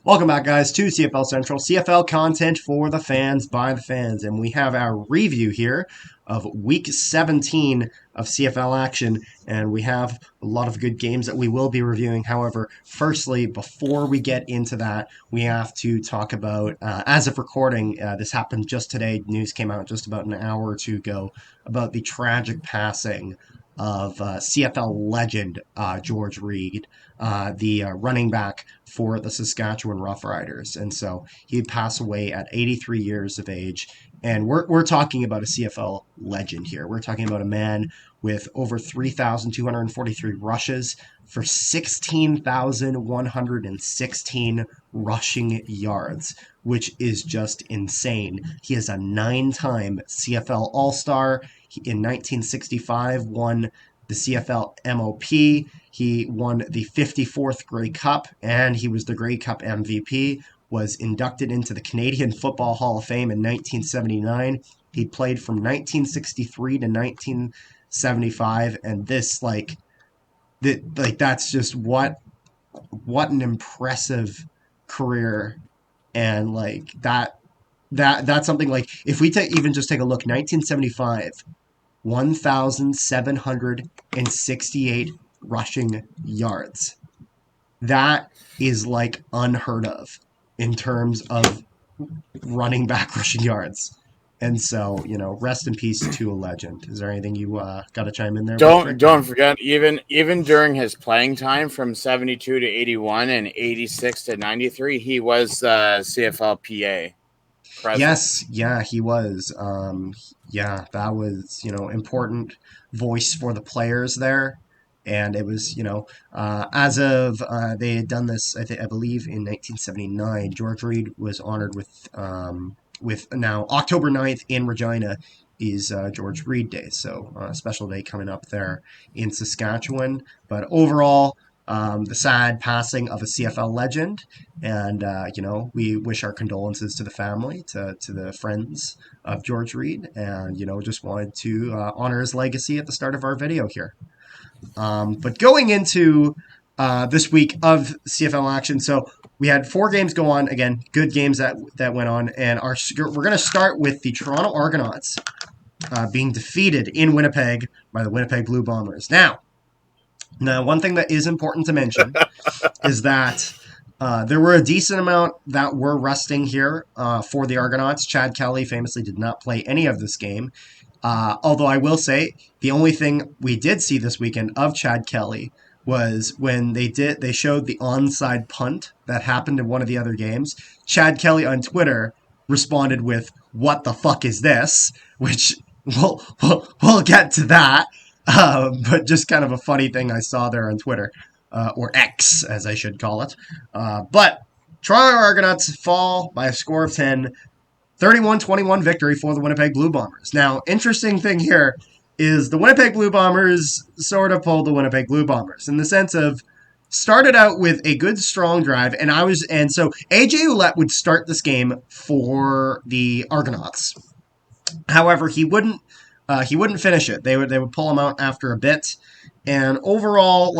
Welcome back, guys, to CFL Central, CFL content for the fans, by the fans. And we have our review here of Week 17 of CFL action, and we have a lot of good games that we will be reviewing. However, firstly, before we get into that, we have to talk about, as of recording, this happened just today, news came out just about an hour or two ago, about the tragic passing of CFL legend George Reed, the running back for the Saskatchewan Roughriders. And so he passed away at 83 years of age. And we're talking about a CFL legend here. We're talking about a man with over 3,243 rushes for 16,116 rushing yards, which is just insane. He is a 9-time CFL All-Star. In 1965, won the CFL MOP. He won the 54th Grey Cup, and he was the Grey Cup MVP, was inducted into the Canadian Football Hall of Fame in 1979. He played from 1963 to 1975, and that's just what an impressive career. And that's something, like, if we take a look, 1975, 1,768 rushing yards. That is unheard of in terms of running back rushing yards. And so, rest in peace to a legend. Is there anything you got to chime in there? Don't forget, even during his playing time from 72 to 81 and 86 to 93, he was CFL PA president. Yes, yeah, he was. That was, important voice for the players there. And it was, as of they had done this, I believe in 1979, George Reed was honored with now October 9th in Regina is George Reed Day. So a special day coming up there in Saskatchewan. But overall, the sad passing of a CFL legend, and we wish our condolences to the family, to the friends of George Reed, and just wanted to honor his legacy at the start of our video here. But going into this week of CFL action, so we had 4 games go on. Again, good games that went on, and we're going to start with the Toronto Argonauts being defeated in Winnipeg by the Winnipeg Blue Bombers. Now, one thing that is important to mention is that there were a decent amount that were resting here for the Argonauts. Chad Kelly famously did not play any of this game. Although I will say the only thing we did see this weekend of Chad Kelly was when they showed the onside punt that happened in one of the other games. Chad Kelly on Twitter responded with, "What the fuck is this?" Which we'll get to that. But just kind of a funny thing I saw there on Twitter, or X, as I should call it. But Toronto Argonauts fall by a score of 10, 31-21 victory for the Winnipeg Blue Bombers. Now, interesting thing here is the Winnipeg Blue Bombers sort of pulled the Winnipeg Blue Bombers in the sense of started out with a good, strong drive, and so AJ Ouellette would start this game for the Argonauts. However, he wouldn't finish it. They would pull him out after a bit, and overall,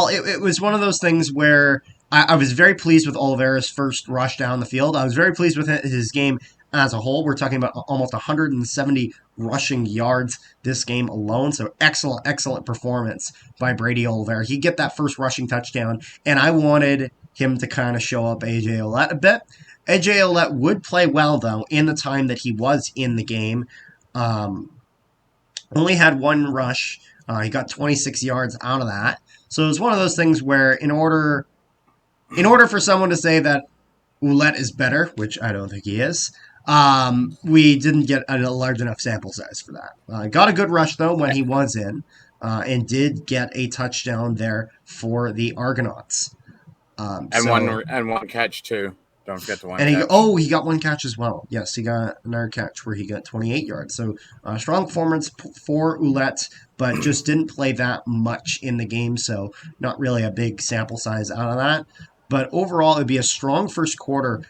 it was one of those things where I was very pleased with Oliveira's first rush down the field. I was very pleased with his game as a whole. We're talking about almost 170 rushing yards this game alone. So excellent performance by Brady Oliveira. He get that first rushing touchdown, and I wanted him to kind of show up AJ Ouellette a bit. AJ Ouellette would play well, though, in the time that he was in the game. Only had one rush. He got 26 yards out of that. So it was one of those things where in order for someone to say that Ouellette is better, which I don't think he is, we didn't get a large enough sample size for that. Got a good rush, though, when he was in, and did get a touchdown there for the Argonauts. One catch, too. Don't forget the one catch. He got one catch as well. Yes, he got another catch where he got 28 yards. So strong performance for Ouellette, but just didn't play that much in the game, so not really a big sample size out of that. But overall, it would be a strong first quarter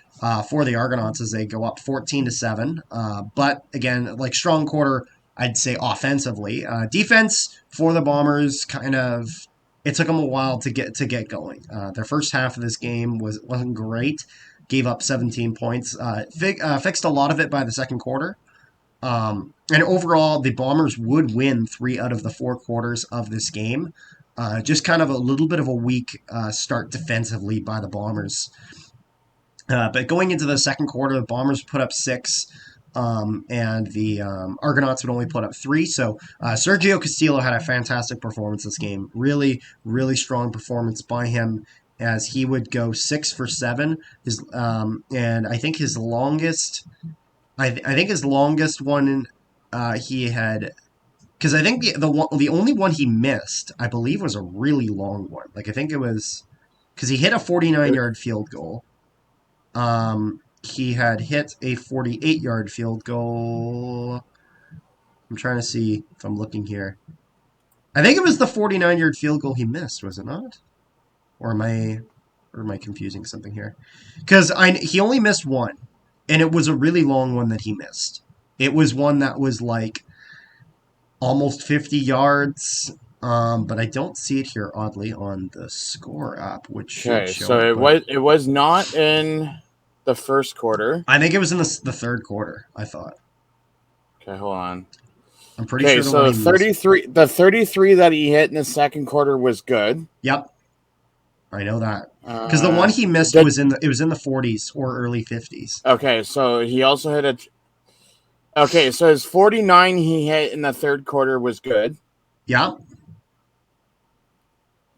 for the Argonauts as they go up 14-7. But again, strong quarter, I'd say offensively. Defense for the Bombers kind of it took them a while to get going. Their first half of this game wasn't great. Gave up 17 points. Fixed a lot of it by the second quarter. And overall, the Bombers would win 3 out of the 4 quarters of this game. Just kind of a little bit of a weak start defensively by the Bombers. But going into the second quarter, the Bombers put up 6, and the Argonauts would only put up 3. So Sergio Castillo had a fantastic performance this game. Really, really strong performance by him as he would go 6 for 7. And I think his longest, I think his longest one he had. Because I think the only one he missed, I believe, was a really long one. Like I think it was because he hit a 49-yard field goal. He had hit a 48-yard field goal. I'm trying to see if I'm looking here. I think it was the 49-yard field goal he missed, was it not? Or am I confusing something here? Because he only missed one, and it was a really long one that he missed. It was one that was like almost 50 yards. But I don't see it here, oddly, on the score app, which should Okay, show so it. But it was not in the first quarter. I think it was in the third quarter, I thought. Okay, hold on. I'm pretty Okay, sure the one so he missed. 33 that he hit in the second quarter was good. Yep, I know that. Because the one he missed did, was in the 40s or early 50s. Okay, so he also hit a. Okay, so his 49 he hit in the third quarter was good. Yeah.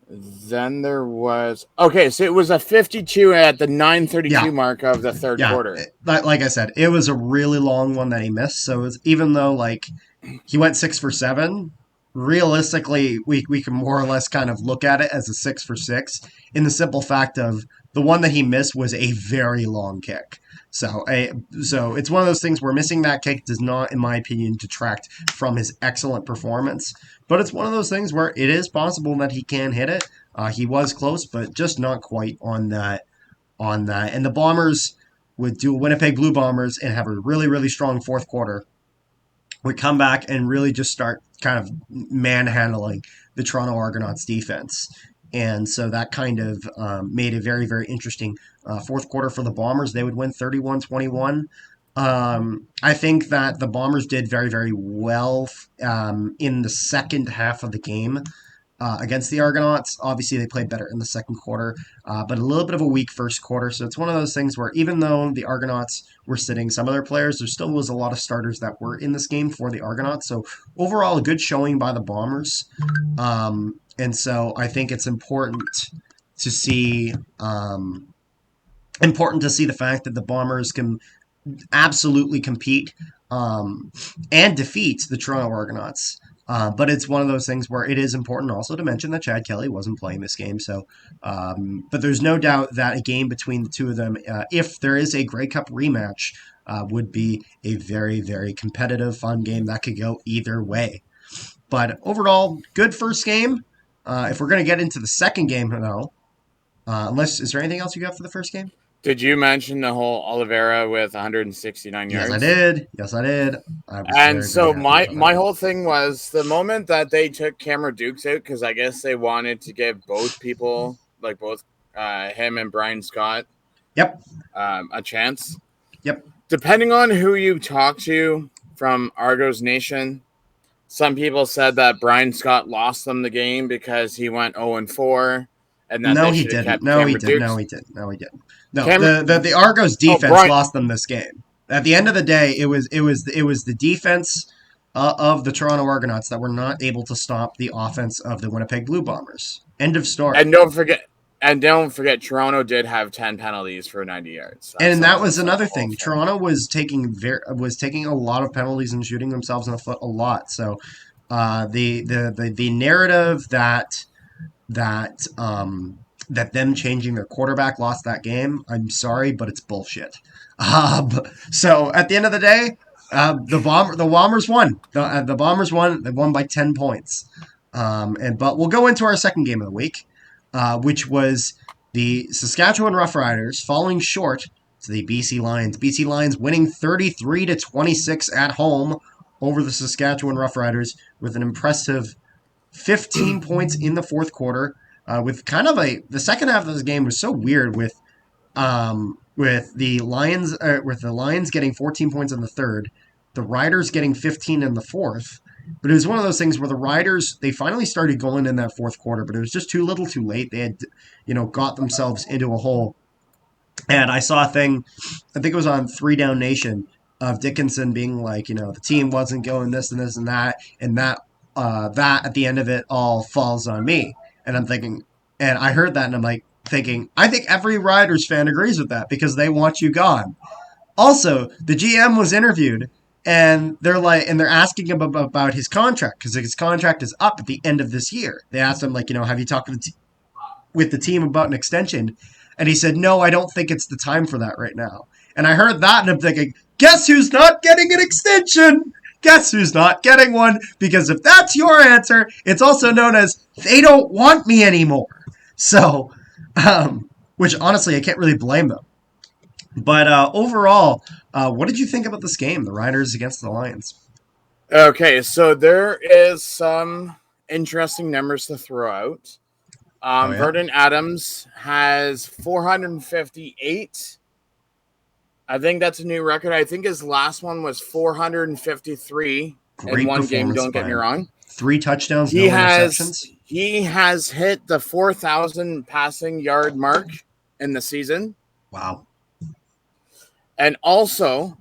Then there was okay, so it was a 52 at the 9:32 mark of the third quarter. Like I said, it was a really long one that he missed. So it was, even though like he went 6 for 7, realistically we can more or less kind of look at it as a 6 for 6 in the simple fact of the one that he missed was a very long kick. So it's one of those things where missing that kick does not, in my opinion, detract from his excellent performance. But it's one of those things where it is possible that he can hit it. He was close, but just not quite on that. And the Bombers would do Winnipeg Blue Bombers and have a really, really strong fourth quarter. Would come back and really just start kind of manhandling the Toronto Argonauts defense. And so that kind of made a very, very interesting fourth quarter for the Bombers. They would win 31-21. I think that the Bombers did very, very well in the second half of the game against the Argonauts. Obviously, they played better in the second quarter, but a little bit of a weak first quarter. So it's one of those things where even though the Argonauts were sitting some of their players, there still was a lot of starters that were in this game for the Argonauts. So overall, a good showing by the Bombers. And so I think it's important to see the fact that the Bombers can absolutely compete and defeat the Toronto Argonauts. But it's one of those things where it is important also to mention that Chad Kelly wasn't playing this game. So, but there's no doubt that a game between the two of them, if there is a Grey Cup rematch, would be a very, very competitive, fun game that could go either way. But overall, good first game. If we're going to get into the second game, though, is there anything else you got for the first game? Did you mention the whole Oliveira with 169 yards? Yes, I did. And so my whole thing was the moment that they took Cameron Dukes out, because I guess they wanted to give both people, like both him and Brian Scott, a chance. Yep. Depending on who you talk to from Argos Nation, some people said that Brian Scott lost them the game because he went 0-4, and that he didn't. No, he didn't. No, the Argos defense lost them this game. At the end of the day, it was the defense of the Toronto Argonauts that were not able to stop the offense of the Winnipeg Blue Bombers. End of story. And don't forget, Toronto did have 10 penalties for 90 yards. That was another thing. Toronto was taking a lot of penalties and shooting themselves in the foot a lot. So the narrative that them changing their quarterback lost that game, I'm sorry, but it's bullshit. So at the end of the day, the Bombers won. The Bombers won. They won by 10 points. But we'll go into our second game of the week, which was the Saskatchewan Roughriders falling short to the BC Lions. BC Lions winning 33-26 at home over the Saskatchewan Roughriders with an impressive 15 points in the fourth quarter. With kind of the second half of this game was so weird with the Lions getting 14 points in the third, the Riders getting 15 in the fourth. But it was one of those things where the Riders, they finally started going in that fourth quarter, but it was just too little too late. They had, got themselves into a hole. And I saw a thing, I think it was on Three Down Nation, of Dickinson being like, the team wasn't going this and this and that at the end of it all falls on me. And I'm thinking, and I heard that and I'm like thinking, I think every Riders fan agrees with that because they want you gone. Also, the GM was interviewed and they're asking him about his contract because his contract is up at the end of this year. They asked him like, have you talked with the team about an extension? And he said, no, I don't think it's the time for that right now. And I heard that and I'm thinking, guess who's not getting an extension? Guess who's not getting one? Because if that's your answer, it's also known as they don't want me anymore. So, which honestly, I can't really blame them. But overall, what did you think about this game, the Riders against the Lions? Okay, so there is some interesting numbers to throw out. Vernon Adams has 458. I think that's a new record. I think his last one was 453 in one game. Don't get me wrong. 3 touchdowns, no interceptions. He has hit the 4,000 passing yard mark in the season. Wow. And also,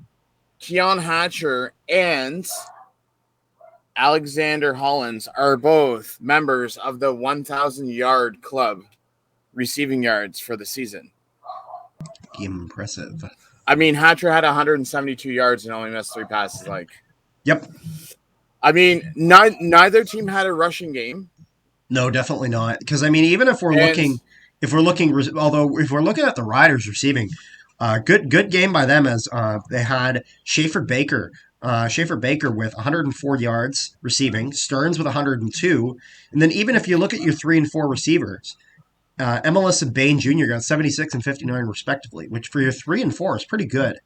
Keon Hatcher and Alexander Hollins are both members of the 1,000-yard club receiving yards for the season. Impressive. I mean, Hatcher had 172 yards and only missed 3 passes. Yep. I mean, neither team had a rushing game. No, definitely not. Because I mean, even if we're looking at the Riders receiving, good game by them as they had Schaefer Baker with 104 yards receiving, Stearns with 102, and then even if you look at your 3 and 4 receivers, MLS and Bain Jr. got 76 and 59 respectively, which for your 3 and 4 is pretty good.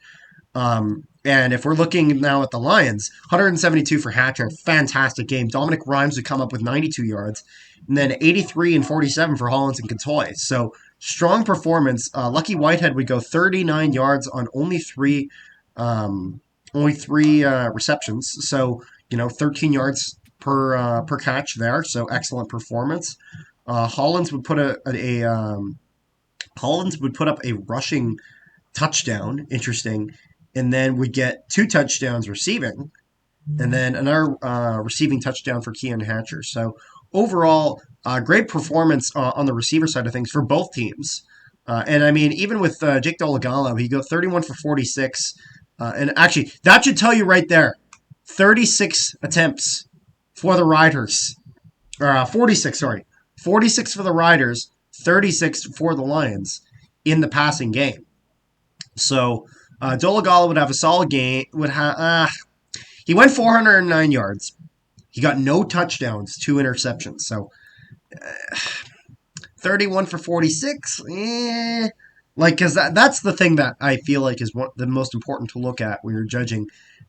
And if we're looking now at the Lions, 172 for Hatcher, fantastic game. Dominic Rhymes would come up with 92 yards, and then 83 and 47 for Hollins and Contoy. So strong performance. Lucky Whitehead would go 39 yards on only three receptions. So 13 yards per catch there. So excellent performance. Hollins would put up a rushing touchdown. Interesting. And then we get 2 touchdowns receiving, and then another receiving touchdown for Keon Hatcher. So overall, great performance on the receiver side of things for both teams. And I mean, even with Jake Dolagallo, he got 31 for 46. And actually, that should tell you right there, 36 attempts for the Riders. 46, sorry. 46 for the Riders, 36 for the Lions in the passing game. So Dolagallo would have a solid game. He went 409 yards. He got no touchdowns, 2 interceptions. So 31 for 46. Because that's the thing that I feel like is the most important to look at when you're judging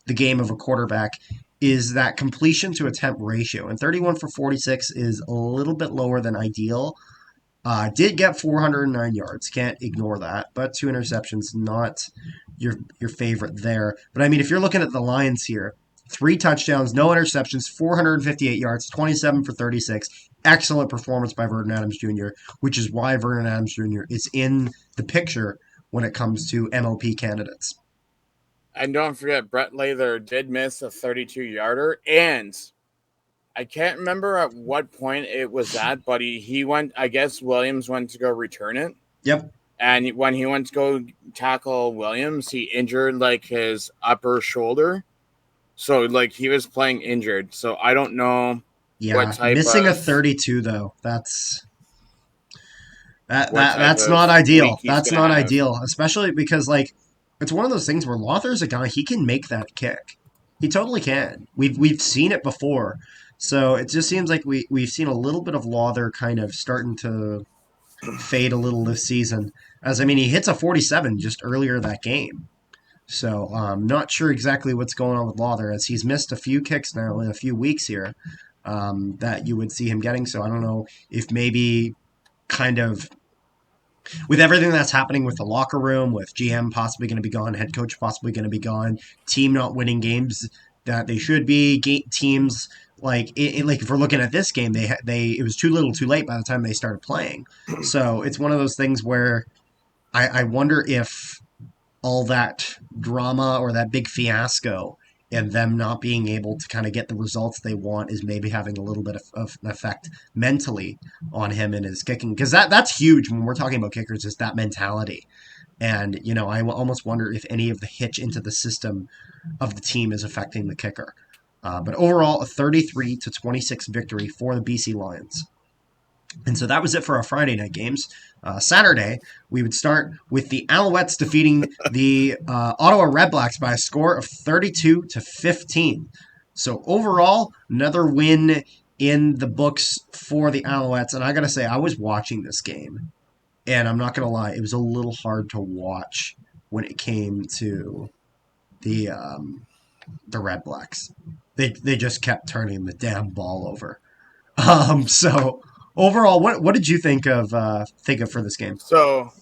the game of a quarterback is that completion to attempt ratio. And 31 for 46 is a little bit lower than ideal. Did get 409 yards. Can't ignore that. But 2 interceptions, not your favorite there. But I mean, if you're looking at the Lions here, 3 touchdowns, no interceptions, 458 yards, 27 for 36. Excellent performance by Vernon Adams Jr., which is why Vernon Adams Jr. is in the picture when it comes to MLP candidates. And don't forget, Brett Lather did miss a 32-yarder, and I can't remember at what point it was at, but he went, I guess Williams went to go return it. Yep. And when he went to go tackle Williams, he injured his upper shoulder. So he was playing injured. So I don't know what type missing a 32 though. That's not ideal. That's not ideal, especially because it's one of those things where Lothar's a guy, he can make that kick. He totally can. We've seen it before. So it just seems like we've seen a little bit of Lother kind of starting to fade a little this season. As I mean, he hits a 47 just earlier that game. So not sure exactly what's going on with Lother as he's missed a few kicks now in a few weeks here. that you would see him getting. So I don't know if maybe kind of with everything that's happening with the locker room, with GM possibly going to be gone, head coach possibly going to be gone, team not winning games that they should be, teams like like if we're looking at this game, they it was too little, too late by the time they started playing. So it's one of those things where I wonder if all that drama or that big fiasco and them not being able to kind of get the results they want is maybe having a little bit of an effect mentally on him and his kicking, because that's huge when we're talking about kickers, is that mentality. And I almost wonder if any of the hitch into the system of the team is affecting the kicker. But overall, a 33-26 victory for the BC Lions. And so that was it for our Friday night games. Saturday, we would start with the Alouettes defeating the Ottawa Redblacks by a score of 32-15. So overall, another win in the books for the Alouettes. And I got to say, I was watching this game, and I'm not going to lie, it was a little hard to watch when it came to the Redblacks. They just kept turning the damn ball over. So overall, what did you think of for this game? So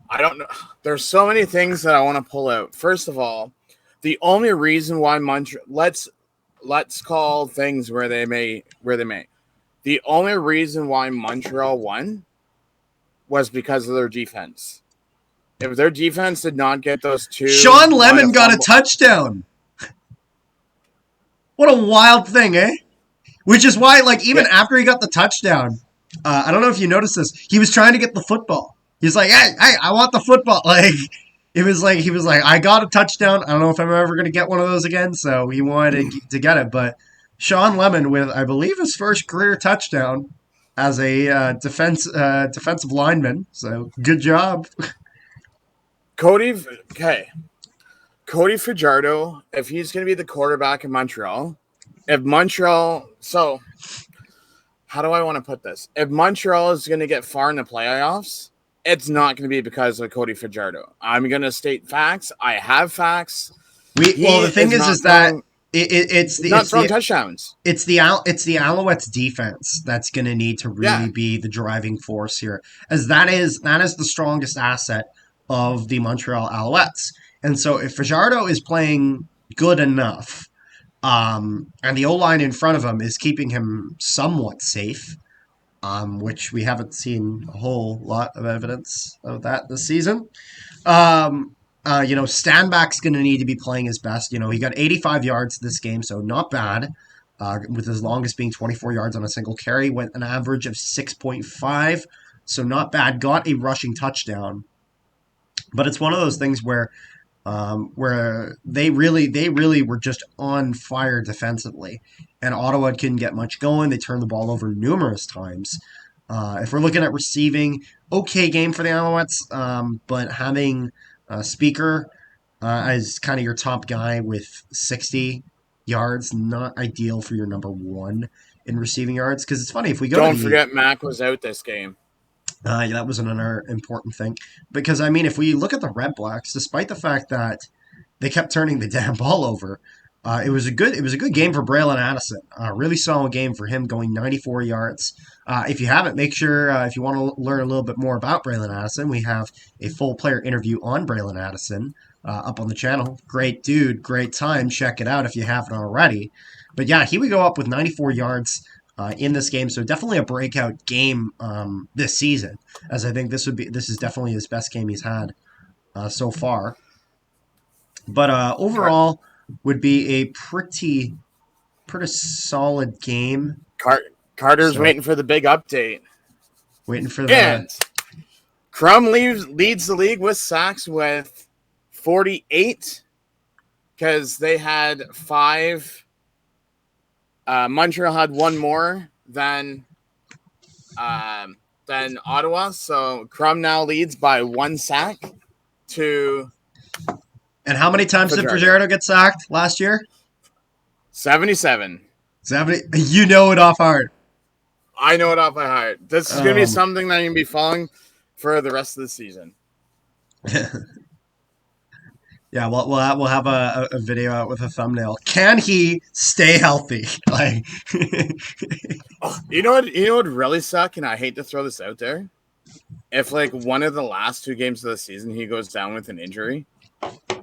I don't know. There's so many things that I want to pull out. First of all, the only reason why Montreal, let's call things where they may. The only reason why Montreal won was because of their defense. If their defense did not get those two, Sean Lemon got a touchdown. What a wild thing, eh? Which is why, like, even after he got the touchdown, I don't know if you noticed this, he was trying to get the football. He's like, hey, I want the football. Like, he was like, I got a touchdown. I don't know if I'm ever going to get one of those again. So he wanted to get it. But Sean Lemon with, I believe, his first career touchdown as a defensive lineman. So good job. Cody Fajardo, if he's going to be the quarterback in Montreal, so how do I want to put this? If Montreal is going to get far in the playoffs, it's not going to be because of Cody Fajardo. I'm going to state facts. I have facts. The thing is that it's not throwing touchdowns. It's the Alouettes defense that's going to need to really be the driving force here, as that is the strongest asset of the Montreal Alouettes. And so if Fajardo is playing good enough, and the O-line in front of him is keeping him somewhat safe, which we haven't seen a whole lot of evidence of that this season. Stanback's going to need to be playing his best. He got 85 yards this game, so not bad. With his longest being 24 yards on a single carry, went an average of 6.5, so not bad. Got a rushing touchdown. But it's one of those things where they really were just on fire defensively, and Ottawa couldn't get much going. They turned the ball over numerous times. If we're looking at receiving, okay game for the Alouettes, but having Speaker as kind of your top guy with 60 yards, not ideal for your number one in receiving yards. Because it's funny, if we go Don't forget Mac was out this game. That was another important thing. Because, I mean, if we look at the Red Blacks, despite the fact that they kept turning the damn ball over, it was a good game for Braylon Addison. Really solid game for him, going 94 yards. If you haven't, make sure, if you want to learn a little bit more about Braylon Addison, we have a full player interview on Braylon Addison up on the channel. Great dude, great time. Check it out if you haven't already. But yeah, he would go up with 94 yards in this game, so definitely a breakout game this season, as I think this is definitely his best game he's had so far. But overall, would be a pretty solid game. Carter's waiting for the big update. Waiting for the... And Crum leads the league with sacks with 48, because they had 5. Montreal had one more than Ottawa, so Crum now leads by 1 sack to... And how many times did Fajardo get sacked last year? 77. 70. You know it off heart. I know it off by heart. This is going to be something that I'm going to be following for the rest of the season. Yeah, we'll have a video out with a thumbnail. Can he stay healthy? Like, Oh, you know what would really suck, and I hate to throw this out there. If like one of the last two games of the season he goes down with an injury, oh, and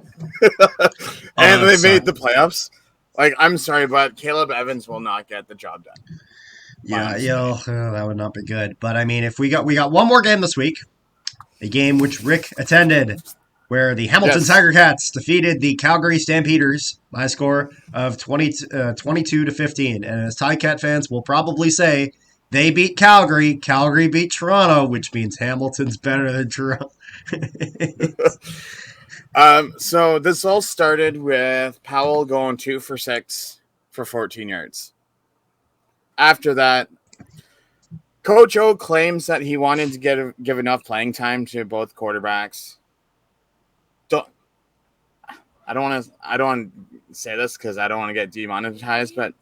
that would they suck. made the playoffs, like I'm sorry, but Caleb Evans will not get the job done. My Yeah, honest yeah, opinion. that would not be good. But I mean, if we got one more game this week, a game which Rick attended, where the Hamilton Yes. Tiger Cats defeated the Calgary Stampeders by a score of 22 to 15. And as Ticat fans will probably say, they beat Calgary. Calgary beat Toronto, which means Hamilton's better than Toronto. So this all started with Powell going 2 for 6 for 14 yards. After that, Coach O claims that he wanted to give enough playing time to both quarterbacks. Don't I don't want to say this because I don't want to get demonetized, but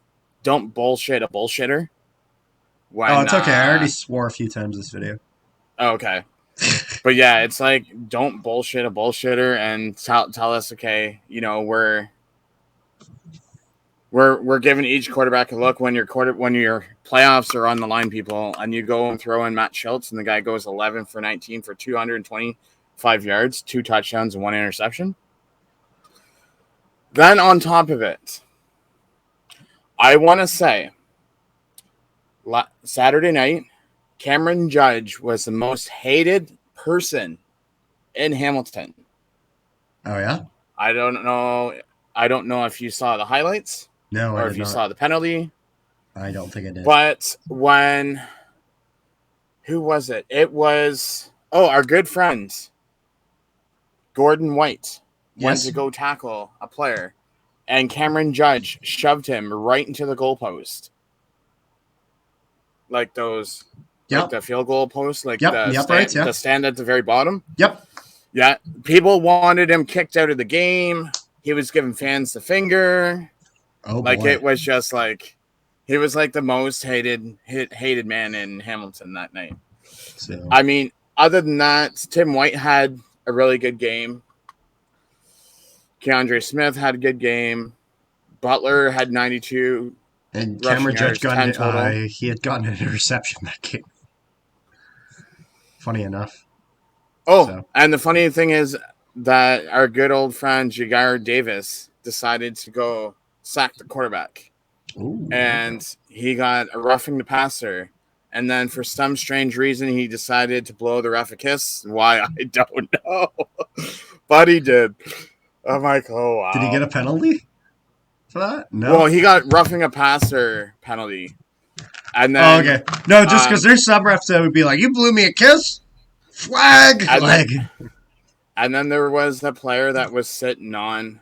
don't bullshit a bullshitter. Oh, When it's okay. I already swore a few times this video. okay, but yeah, it's like don't bullshit a bullshitter and tell us okay, we're giving each quarterback a look when your playoffs are on the line, people, and you go and throw in Matt Schultz, and the guy goes 11 for 19 for 225 yards, 2 touchdowns, and 1 interception. Then on top of it, I want to say Saturday night, Cameron Judge was the most hated person in Hamilton. Oh, yeah? I don't know. I don't know if you saw the highlights No, I or did if you not. saw the penalty. I don't think I did. But who was it? It was our good friend Gordon White went to Yes? go tackle a player, and Cameron Judge shoved him right into the goalpost, like those, like Yep. the field goal post, like Yep. The uprights, yeah. the stand at the very bottom. Yep. Yeah, people wanted him kicked out of the game. He was giving fans the finger. Oh, Like boy. it was just like he was like the most hated man in Hamilton that night. So, I mean, other than that, Tim White had a really good game. Keandre Smith had a good game. Butler had 92 and rushing Cameron Judge yards, got 10 total. he had gotten an interception that game. Funny enough. Oh, So. and the funny thing is that our good old friend Jagar Davis decided to go sack the quarterback. Ooh, And he got a roughing the passer. And then for some strange reason, he decided to blow the ref a kiss. Why, I don't know. But he did. I'm like, oh, wow. Did he get a penalty for that? No. Well, he got roughing a passer penalty. And then, okay. No, just because there's some refs that would be like, you blew me a kiss? Flag! And then there was the player that was sitting on,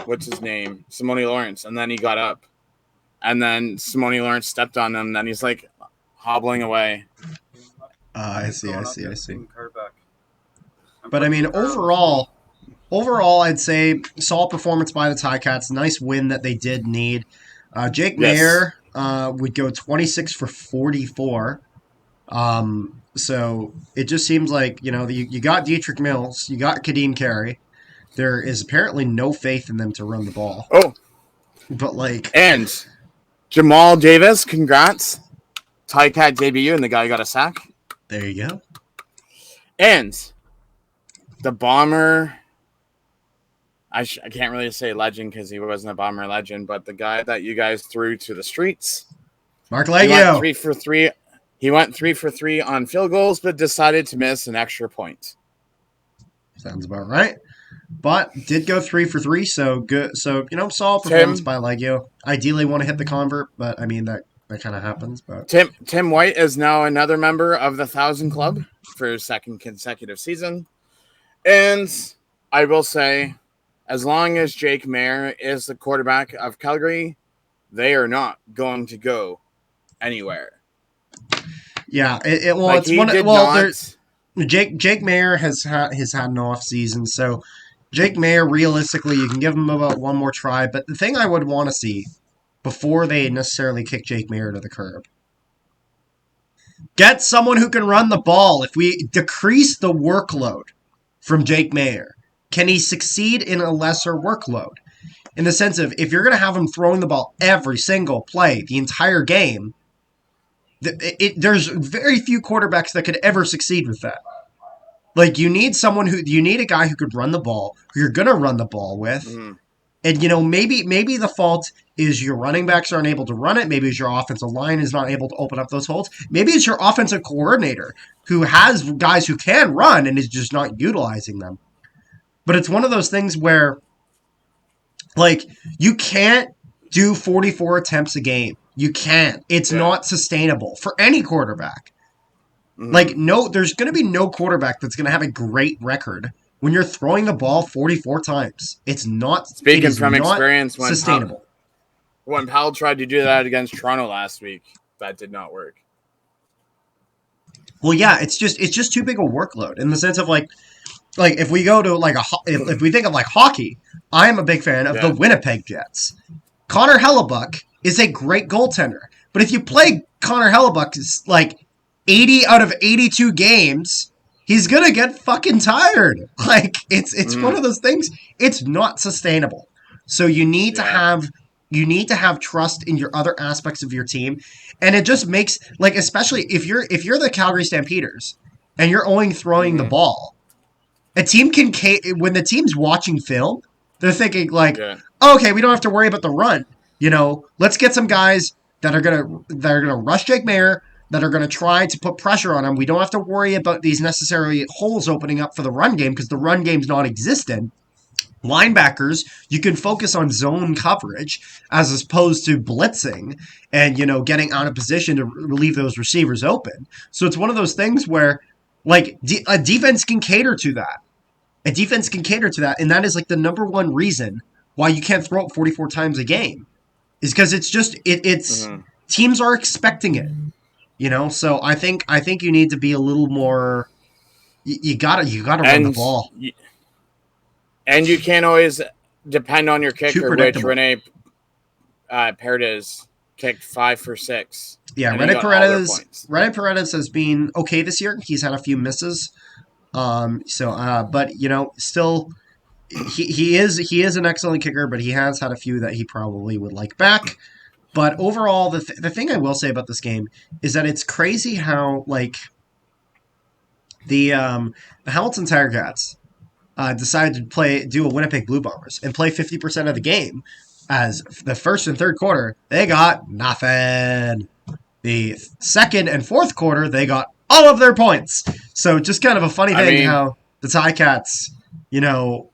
what's his name? Simone Lawrence. And then he got up. And then Simone Lawrence stepped on him. And then he's like hobbling away. I see. But I mean, overall, I'd say solid performance by the Ticats. Nice win that they did need. Jake Mayer would go 26 for 44. So it just seems like, you got Dietrich Mills, you got Kadeem Carey. There is apparently no faith in them to run the ball. Oh. But and Jamal Davis, congrats. Ticat debut, and the guy got a sack. There you go. And the Bomber, I can't really say legend because he wasn't a Bomber legend, but the guy that you guys threw to the streets. Mark Leggio. He went 3 for 3 on field goals, but decided to miss an extra point. Sounds about right. But did go 3 for 3, so good. So, solid performance by Leggio. Ideally want to hit the convert, but I mean, that kind of happens. But Tim White is now another member of the 1,000 Club for his second consecutive season. And I will say, as long as Jake Mayer is the quarterback of Calgary, they are not going to go anywhere. Yeah, Jake Mayer has had an off season, so Jake Mayer, realistically, you can give him about one more try. But the thing I would want to see before they necessarily kick Jake Mayer to the curb, get someone who can run the ball. If we decrease the workload from Jake Mayer, can he succeed in a lesser workload? In the sense of, if you're going to have him throwing the ball every single play, the entire game, there's very few quarterbacks that could ever succeed with that. Like, you need a guy who could run the ball, who you're going to run the ball with. Mm-hmm. And, maybe the fault is your running backs aren't able to run it. Maybe it's your offensive line is not able to open up those holes. Maybe it's your offensive coordinator who has guys who can run and is just not utilizing them. But it's one of those things where, like, you can't do 44 attempts a game. You can't. It's not sustainable for any quarterback. Mm-hmm. Like, there's going to be no quarterback that's going to have a great record when you're throwing the ball 44 times. It's not. Speaking from experience, when sustainable. When Powell tried to do that against Toronto last week, that did not work. Well, yeah, it's just too big a workload in the sense of like if we go to if we think of like hockey, I am a big fan of the Winnipeg Jets. Connor Hellebuck is a great goaltender, but if you play Connor Hellebuck like 80 out of 82 games, he's gonna get fucking tired. Like, it's one of those things. It's not sustainable. So you need to have trust in your other aspects of your team, and it just makes, like, especially if you're the Calgary Stampeders and you're only throwing the ball, a team can when the team's watching film, they're thinking like, okay, we don't have to worry about the run. Let's get some guys that are gonna rush Jake Maier, that are going to try to put pressure on him. We don't have to worry about these necessary holes opening up for the run game because the run game's non-existent. Linebackers, you can focus on zone coverage as opposed to blitzing and, getting out of position to leave those receivers open. So it's one of those things where, like, a defense can cater to that. A defense can cater to that, and that is, like, the number one reason why you can't throw it 44 times a game is because it's just teams are expecting it. So I think you need to be a little more. You gotta run the ball, and you can't always depend on your kicker, which Rene Paredes kicked 5 for 6. Yeah, Rene Paredes has been okay this year. He's had a few misses, but still, he is an excellent kicker. But he has had a few that he probably would like back. But overall, the thing I will say about this game is that it's crazy how, like, the Hamilton Tiger Cats decided to do a Winnipeg Blue Bombers and play 50% of the game. As the first and third quarter, they got nothing. The second and fourth quarter, they got all of their points. So just kind of a funny thing how the Ticats,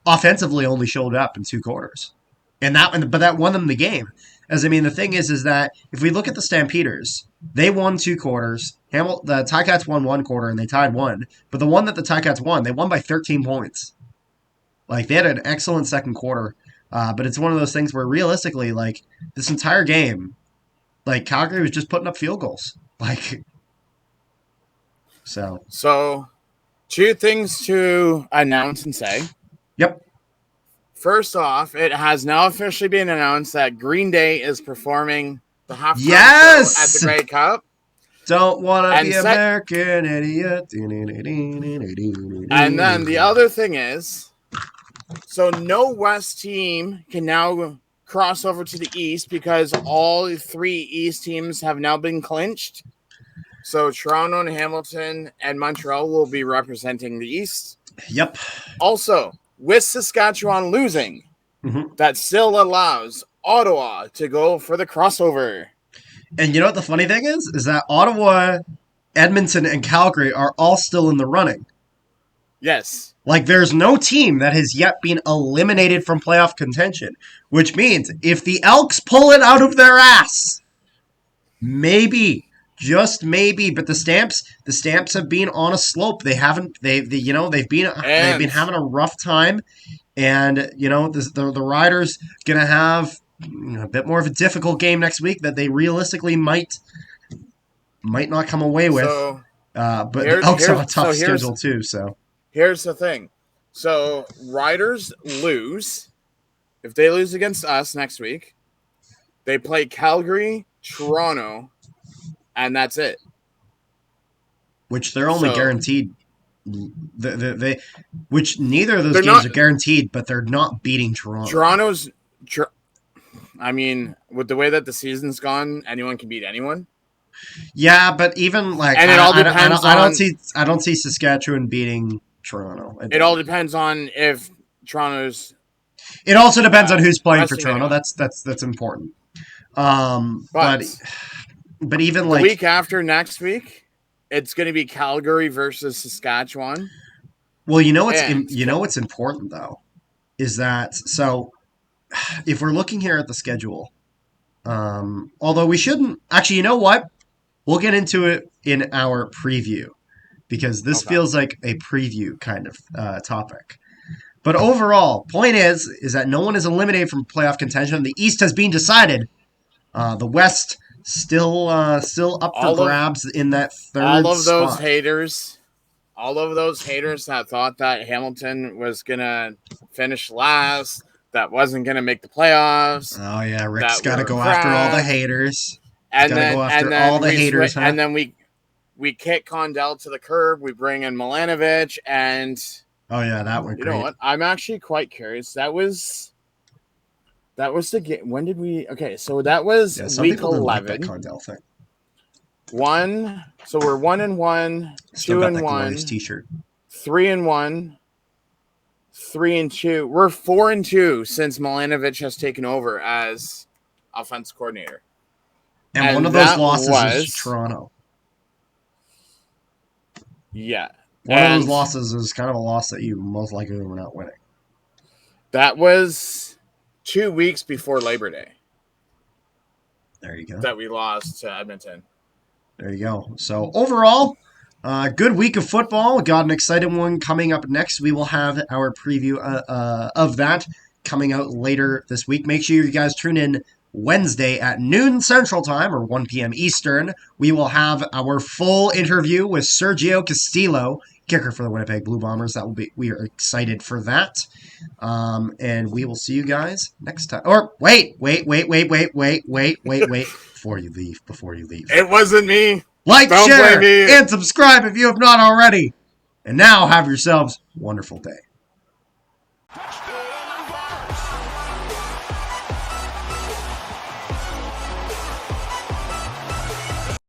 offensively only showed up in 2 quarters, but that won them the game. The thing is that if we look at the Stampeders, they won 2 quarters. The Ticats won 1 quarter and they tied 1. But the one that the Ticats won, they won by 13 points. Like, they had an excellent second quarter. But it's one of those things where realistically, like, this entire game, like, Calgary was just putting up field goals. Like, so 2 things to announce and say. Yep. First off, it has now officially been announced that Green Day is performing the halftime show at the Grey Cup. Don't want to be American idiot. And then the other thing is, so no West team can now cross over to the East because all 3 East teams have now been clinched. So Toronto and Hamilton and Montreal will be representing the East. Yep. Also, with Saskatchewan losing, that still allows Ottawa to go for the crossover. And you know what the funny thing is? Is that Ottawa, Edmonton, and Calgary are all still in the running. Yes. Like, there's no team that has yet been eliminated from playoff contention, which means if the Elks pull it out of their ass, maybe, just maybe, but the Stamps have been on a slope. They've been having a rough time, and the Riders gonna have a bit more of a difficult game next week that they realistically might not come away with. But the Elks have a tough schedule too. So here's the thing: so Riders lose. If they lose against us next week, they play Calgary, Toronto. And that's it. Which they're only guaranteed which neither of those They're games not are guaranteed, but they're not beating Toronto. Toronto's. I mean, with the way that the season's gone, anyone can beat anyone. Yeah, but even like And it all depends on. I don't see Saskatchewan beating Toronto. I It all don't. depends on if Toronto's It also depends on who's playing for resting Toronto. anyone. That's important. Um, but But but even the like week after next week, it's going to be Calgary versus Saskatchewan. well, And what's important though is that so if we're looking here at the schedule, although we shouldn't actually, you know what? We'll get into it in our preview because this okay, feels like a preview kind of topic. But overall, point is that no one is eliminated from playoff contention. The East has been decided. The West still up for all of grabs in that all third of those spot. haters, all of those haters that thought that Hamilton was going to finish last, that wasn't going to make the playoffs, Oh yeah, Rick's that got to were go after all the crap, haters. He's and got to go then and after all then the haters, huh? and then we kick Condell to the curb. We bring in Milanovic, and Oh yeah, that went you know great. what? I'm actually quite curious. That was the game. When did we? Okay, so that was Yeah, some week people didn't like that 11. Condell thing. One. So we're 1-1, Still two got and that glorious one, T-shirt. 3-1, 3-2. We're 4-2 since Milanovic has taken over as offense coordinator, And one and of those that losses was was Toronto. yeah, One of those and losses is kind of a loss that you most likely were not winning. that was 2 weeks before Labor Day There you go. that we lost to Edmonton. There you go. So overall, good week of football. We got an exciting one coming up next. We will have our preview of that coming out later this week. Make sure you guys tune in Wednesday at noon Central Time or 1 p.m. Eastern. We will have our full interview with Sergio Castillo, kicker for the Winnipeg Blue Bombers. We are excited for that. And we will see you guys next time. Or wait. Before you leave. It wasn't me. Like, Don't blame share, me. and subscribe if you have not already. And now have yourselves a wonderful day.